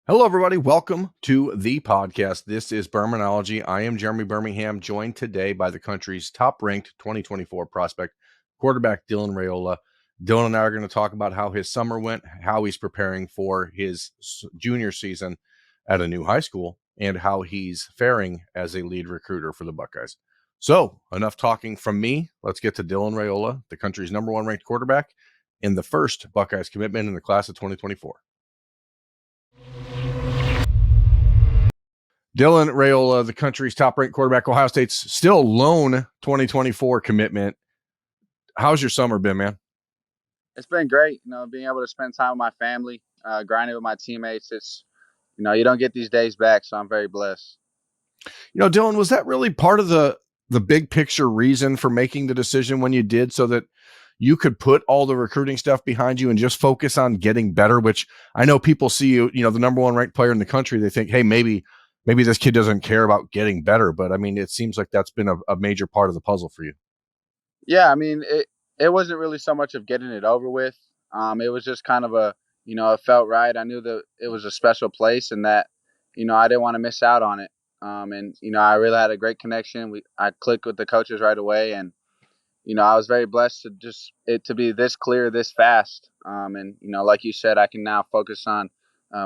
Hello, everybody. Welcome to the podcast. This is Birminology. I am Jeremy Birmingham, joined today by the country's top-ranked 2024 prospect, quarterback Dylan Raiola. Dylan and I are going to talk about how his summer went, how he's preparing for his junior season at a new high school, and how he's faring as a lead recruiter for the Buckeyes. So, enough talking from me. Let's get to Dylan Raiola, the country's number one ranked quarterback, in the first Buckeyes commitment in the class of 2024. Dylan Raiola, the country's top-ranked quarterback, Ohio State's still lone 2024 commitment. How's your summer been, man? It's been great, being able to spend time with my family, grinding with my teammates. It's, you don't get these days back, so I'm very blessed. Dylan, was that really part of the big picture reason for making the decision when you did, so that you could put all the recruiting stuff behind you and just focus on getting better? Which I know people see you, the number one ranked player in the country. They think, hey, maybe this kid doesn't care about getting better. But I mean, it seems like that's been a major part of the puzzle for you. Yeah, I mean, it wasn't really so much of getting it over with. It was just kind of it felt right. I knew that it was a special place and that, I didn't want to miss out on it. And I really had a great connection. I clicked with the coaches right away, and I was very blessed to just it to be this clear, this fast. And like you said, I can now focus on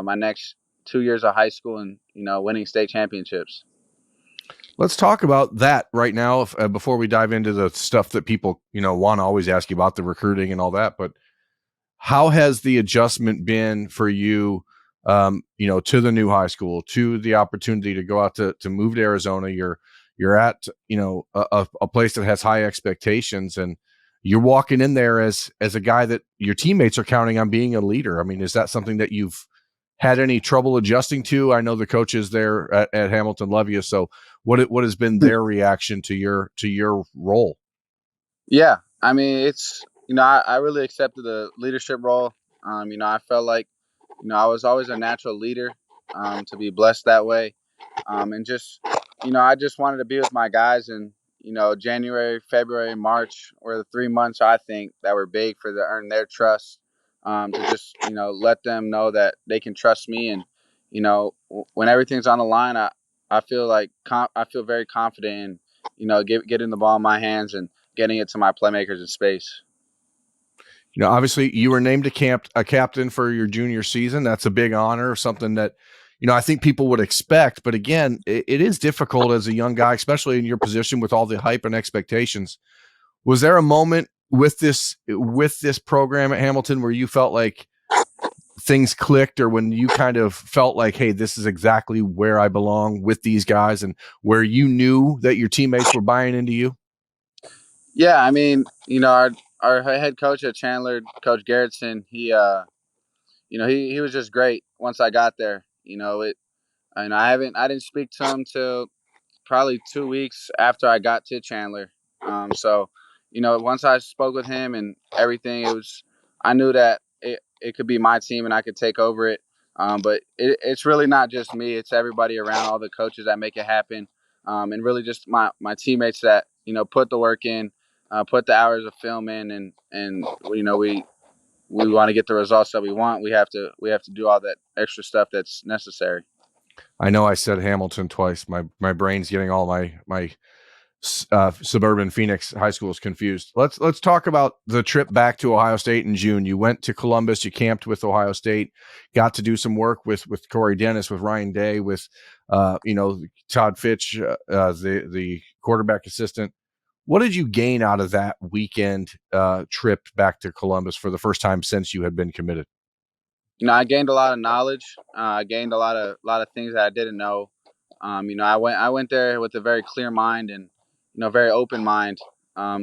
my next 2 years of high school and winning state championships. Let's talk about that right now before we dive into the stuff that people, want to always ask you about, the recruiting and all that. But how has the adjustment been for you, to the new high school, to the opportunity to go out to move to Arizona? You're at, a place that has high expectations, and you're walking in there as a guy that your teammates are counting on being a leader. I mean, is that something that you've had any trouble adjusting to? I know the coaches there at Hamilton love you. So what has been their reaction to your role? Yeah, I mean, it's I really accepted the leadership role. I felt like I was always a natural leader, to be blessed that way, and just I just wanted to be with my guys. And January, February, March were the 3 months I think that were big for to earn their trust, to just let them know that they can trust me. And when everything's on the line, I feel like I feel very confident in getting the ball in my hands and getting it to my playmakers in space. Obviously you were named a captain for your junior season. That's a big honor, something that, I think people would expect. But again, it is difficult as a young guy, especially in your position with all the hype and expectations. Was there a moment with this program at Hamilton where you felt like things clicked, or when you kind of felt like, hey, this is exactly where I belong with these guys, and where you knew that your teammates were buying into you? Yeah, I mean, our head coach at Chandler, Coach Garrettson, he was just great once I got there. And I didn't speak to him till probably 2 weeks after I got to Chandler. So, once I spoke with him and everything, I knew that it could be my team and I could take over it. But it's really not just me; it's everybody around, all the coaches that make it happen, and really just my teammates that put the work in, put the hours of film in, and we want to get the results that we want. We have to do all that extra stuff that's necessary. I know I said Hamilton twice. My brain's getting all my suburban Phoenix high schools confused. Let's talk about the trip back to Ohio State in June. You went to Columbus. You camped with Ohio State. Got to do some work with Corey Dennis, with Ryan Day, with Todd Fitch, the quarterback assistant. What did you gain out of that weekend trip back to Columbus for the first time since you had been committed? I gained a lot of knowledge. I gained a lot of things that I didn't know. I went there with a very clear mind and very open mind.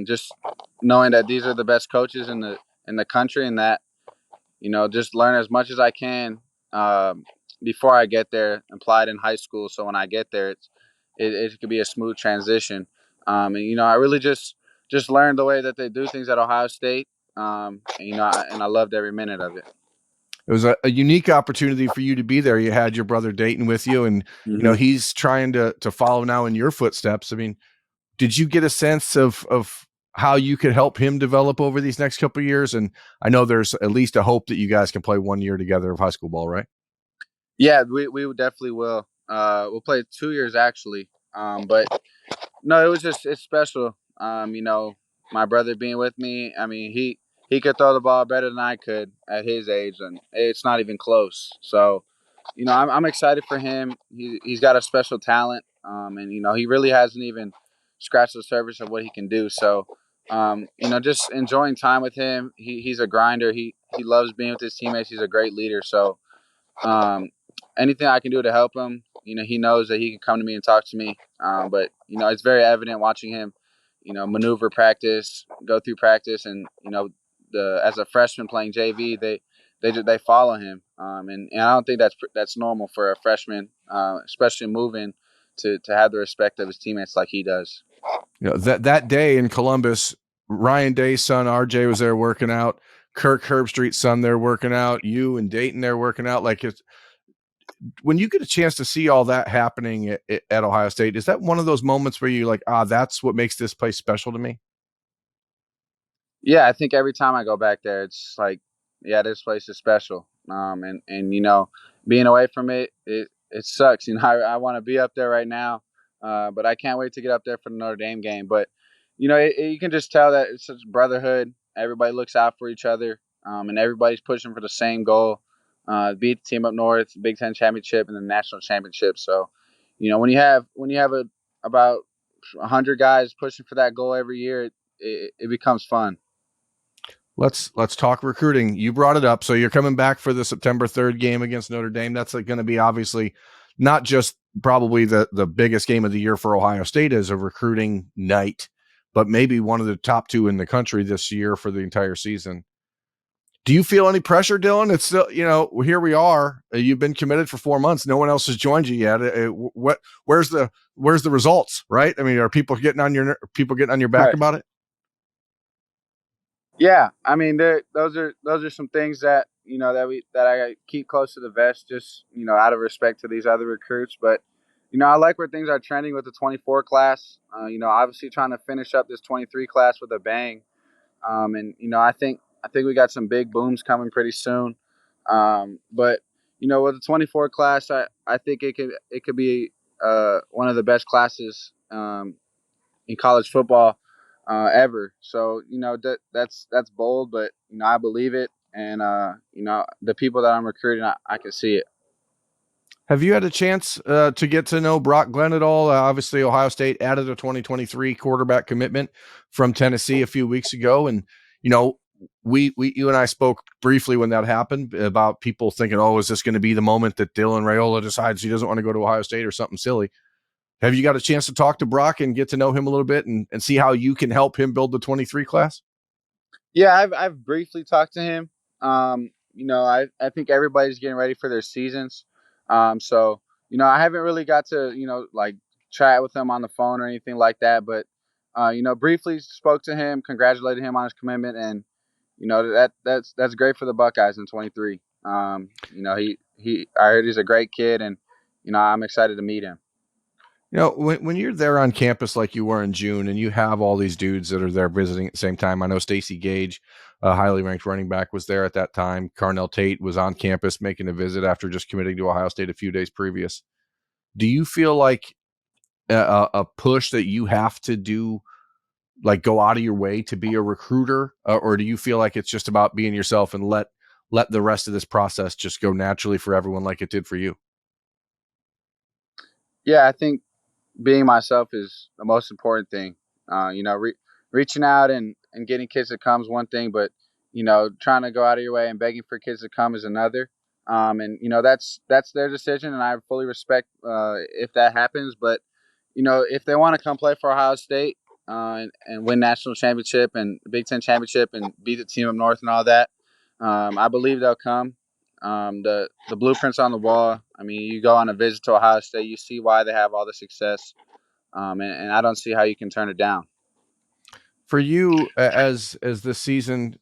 Just knowing that these are the best coaches in the country, and that just learn as much as I can, before I get there, apply it in high school. So when I get there, it could be a smooth transition. And I really just learned the way that they do things at Ohio State. And I loved every minute of it. It was a unique opportunity for you to be there. You had your brother Dayton with you, and Mm-hmm. he's trying to follow now in your footsteps. I mean, did you get a sense of how you could help him develop over these next couple of years? And I know there's at least a hope that you guys can play 1 year together of high school ball, right? Yeah, we definitely will. We'll play 2 years actually. But no, it was just it's special. My brother being with me. I mean, he could throw the ball better than I could at his age, and it's not even close. So, I'm excited for him. He's got a special talent, and he really hasn't even scratched the surface of what he can do. So, just enjoying time with him. He's a grinder. He loves being with his teammates. He's a great leader. So, um, anything I can do to help him, he knows that he can come to me and talk to me. But it's very evident watching him, maneuver practice, go through practice, and the as a freshman playing JV, they follow him. And I don't think that's normal for a freshman, especially moving to have the respect of his teammates like he does. That day in Columbus, Ryan Day's son RJ was there working out. Kirk Herbstreit's son there working out. You and Dayton there working out. Like, it's when you get a chance to see all that happening at Ohio State, is that one of those moments where you're like, that's what makes this place special to me? Yeah, I think every time I go back there, it's like, yeah, this place is special. And being away from it sucks. I want to be up there right now, but I can't wait to get up there for the Notre Dame game. But you can just tell that it's such brotherhood. Everybody looks out for each other, and everybody's pushing for the same goal: beat the team up north, Big Ten championship, and the national championship. So, when you have about 100 guys pushing for that goal every year, it becomes fun. Let's talk recruiting. You brought it up. So you're coming back for the September 3rd game against Notre Dame. That's going to be obviously not just probably the biggest game of the year for Ohio State as a recruiting night, but maybe one of the top two in the country this year for the entire season. Do you feel any pressure, Dylan? It's still, here we are. You've been committed for 4 months. No one else has joined you yet. Where's the results? Right? I mean, are people getting on your back Right. about it? Yeah, I mean, those are some things that that I keep close to the vest, just out of respect to these other recruits. But I like where things are trending with the 24 class. Obviously trying to finish up this 23 class with a bang. And I think we got some big booms coming pretty soon. But with the 24 class, I think it could be one of the best classes in college football ever. So that's bold, but I believe it, and the people that I'm recruiting, I can see it. Have you had a chance to get to know Brock Glenn at all? Obviously, Ohio State added a 2023 quarterback commitment from Tennessee a few weeks ago, and you and I spoke briefly when that happened about people thinking, "Oh, is this going to be the moment that Dylan Raiola decides he doesn't want to go to Ohio State or something silly?" Have you got a chance to talk to Brock and get to know him a little bit and see how you can help him build the 23 class? Yeah, I've briefly talked to him. I think everybody's getting ready for their seasons. So I haven't really got to like chat with him on the phone or anything like that, but briefly spoke to him, congratulated him on his commitment, and that's great for the Buckeyes in 23. I heard he's a great kid, and I'm excited to meet him. When you're there on campus like you were in June, and you have all these dudes that are there visiting at the same time. I know Stacey Gage, a highly ranked running back, was there at that time. Carnell Tate was on campus making a visit after just committing to Ohio State a few days previous. Do you feel like a push that you have to do, like go out of your way to be a recruiter, or do you feel like it's just about being yourself and let the rest of this process just go naturally for everyone like it did for you? Yeah, I think being myself is the most important thing. Reaching out and getting kids to come is one thing, but trying to go out of your way and begging for kids to come is another. And that's their decision, and I fully respect if that happens. But if they want to come play for Ohio State and win national championship and Big Ten championship and beat the team up north and all that, I believe they'll come. The blueprints on the wall. I mean, you go on a visit to Ohio State, you see why they have all the success, and I don't see how you can turn it down. For you, as the season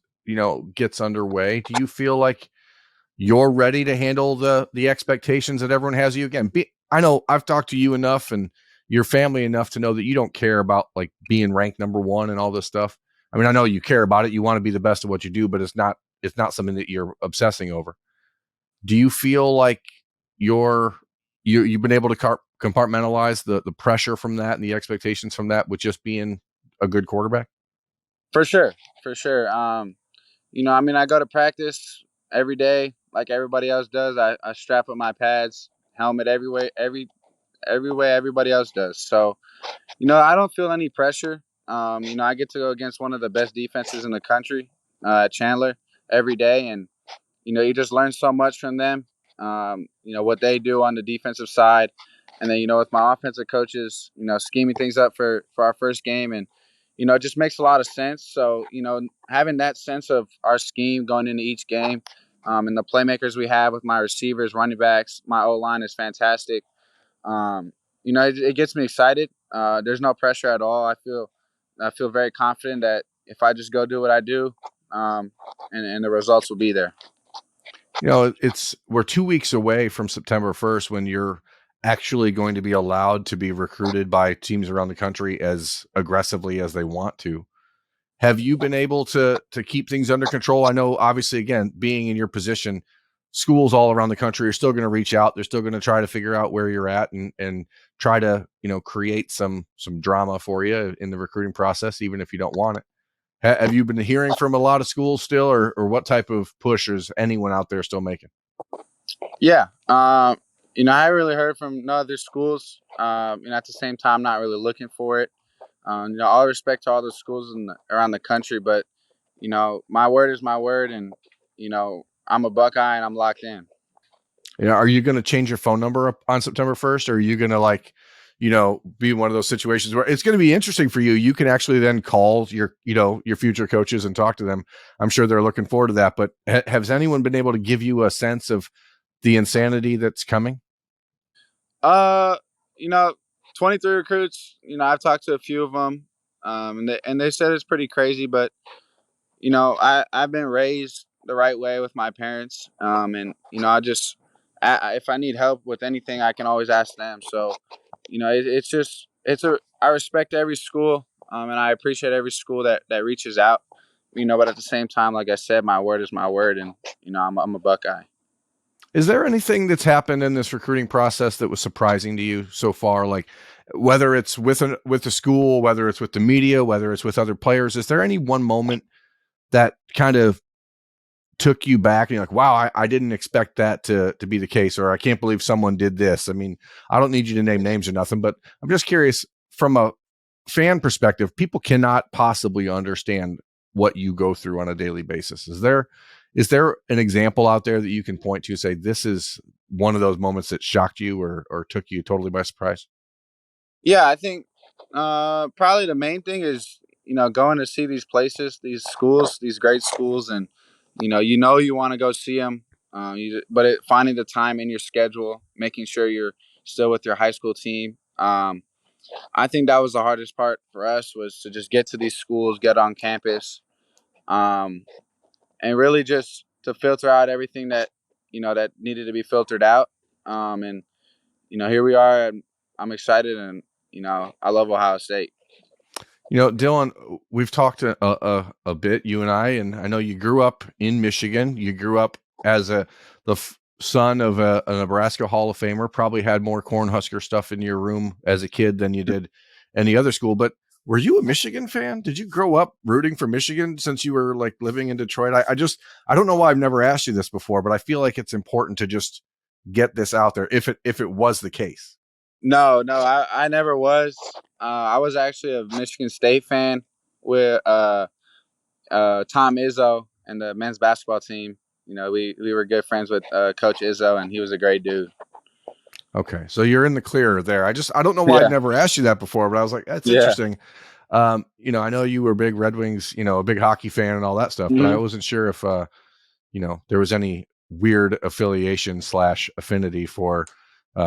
gets underway, do you feel like you're ready to handle the expectations that everyone has of you? Again, I know I've talked to you enough and your family enough to know that you don't care about like being ranked number one and all this stuff. I mean, I know you care about it. You want to be the best at what you do, but it's not something that you're obsessing over. Do you feel like you've been able to compartmentalize the pressure from that and the expectations from that with just being a good quarterback? For sure, for sure. I mean, I go to practice every day like everybody else does. I strap up my pads, helmet every way everybody else does. So, I don't feel any pressure. I get to go against one of the best defenses in the country, Chandler, every day, and you just learn so much from them. What they do on the defensive side, and then with my offensive coaches, scheming things up for our first game, and it just makes a lot of sense. So having that sense of our scheme going into each game, and the playmakers we have with my receivers, running backs, my O line is fantastic. It gets me excited. There's no pressure at all. I feel very confident that if I just go do what I do, and the results will be there. We're 2 weeks away from September 1st when you're actually going to be allowed to be recruited by teams around the country as aggressively as they want to. Have you been able to keep things under control? I know, obviously, again, being in your position, schools all around the country are still going to reach out. They're still going to try to figure out where you're at and try to create some drama for you in the recruiting process, even if you don't want it. Have you been hearing from a lot of schools still, or what type of push is anyone out there still making? Yeah. I haven't really heard from no other schools. At the same time, not really looking for it. All respect to all the schools around the country, but my word is my word, and I'm a Buckeye and I'm locked in. Are you going to change your phone number up on September 1st, or are you going to be one of those situations where it's going to be interesting for you? You can actually then call your future coaches and talk to them. I'm sure they're looking forward to that. But has anyone been able to give you a sense of the insanity that's coming? Uh, you know, 23 recruits. I've talked to a few of them, and they said it's pretty crazy. But I've been raised the right way with my parents, and if I need help with anything, I can always ask them. So, I respect every school, and I appreciate every school that reaches out. But at the same time, like I said, my word is my word, and I'm a Buckeye. Is there anything that's happened in this recruiting process that was surprising to you so far? Like whether it's with the school, whether it's with the media, whether it's with other players, is there any one moment that kind of took you back and you're like, wow, I didn't expect that to be the case, or I can't believe someone did this? I mean, I don't need you to name names or nothing, but I'm just curious from a fan perspective, people cannot possibly understand what you go through on a daily basis. Is there an example out there that you can point to, say this is one of those moments that shocked you or took you totally by surprise? Yeah, I think probably the main thing is going to see these places, these schools, these great schools, and you want to go see them. Finding the time in your schedule, making sure you're still with your high school team. I think that was the hardest part for us, was to just get to these schools, get on campus, um, and really just to filter out everything that needed to be filtered out. And here we are. And I'm excited, and I love Ohio State. Dylan, we've talked a bit, you and I know you grew up in Michigan. You grew up as the son of a Nebraska Hall of Famer. Probably had more Cornhusker stuff in your room as a kid than you did any other school. But were you a Michigan fan? Did you grow up rooting for Michigan since you were like living in Detroit? I don't know why I've never asked you this before, but I feel like it's important to just get this out there if it was the case. No, no, I never was. I was actually a Michigan State fan with Tom Izzo and the men's basketball team. We were good friends with Coach Izzo, and he was a great dude. Okay, so you're in the clear there. I don't know why I'd Yeah, never asked you that before, but I was like, that's yeah. interesting. I know you were a big Red Wings, a big hockey fan and all that stuff, but I Hmm. wasn't sure if there was any weird affiliation / affinity for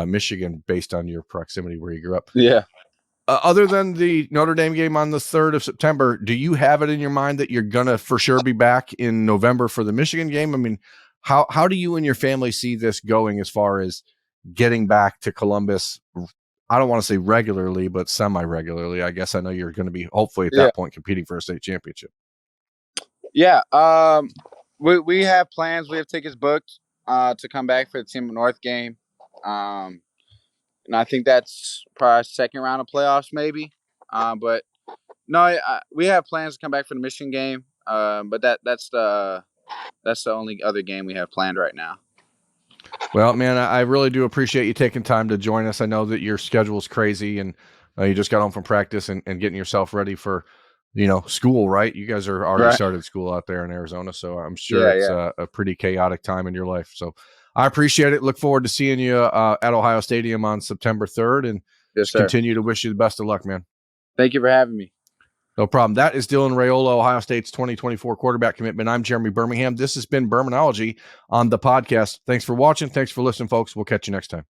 Michigan based on your proximity where you grew up. Yeah. Other than the Notre Dame game on the 3rd of September, do you have it in your mind that you're gonna for sure be back in November for the Michigan game? I mean, how do you and your family see this going as far as getting back to Columbus? I don't want to say regularly, but semi-regularly. I guess I know you're going to be hopefully at Yeah. that point competing for a state championship. Yeah. We have plans. We have tickets booked to come back for the Team North game. And I think that's probably our second round of playoffs, maybe. But no, we have plans to come back for the Michigan game. But that's the only other game we have planned right now. Well, man, I really do appreciate you taking time to join us. I know that your schedule is crazy, and you just got home from practice and getting yourself ready for, school, right? You guys are already Right. started school out there in Arizona, so I'm sure Yeah, it's yeah. a pretty chaotic time in your life. So I appreciate it. Look forward to seeing you at Ohio Stadium on September 3rd, and Yes, just sir. continue to wish you the best of luck, man. Thank you for having me. No problem. That is Dylan Raiola, Ohio State's 2024 quarterback commitment. I'm Jeremy Birmingham. This has been Birminology on the podcast. Thanks for watching. Thanks for listening, folks. We'll catch you next time.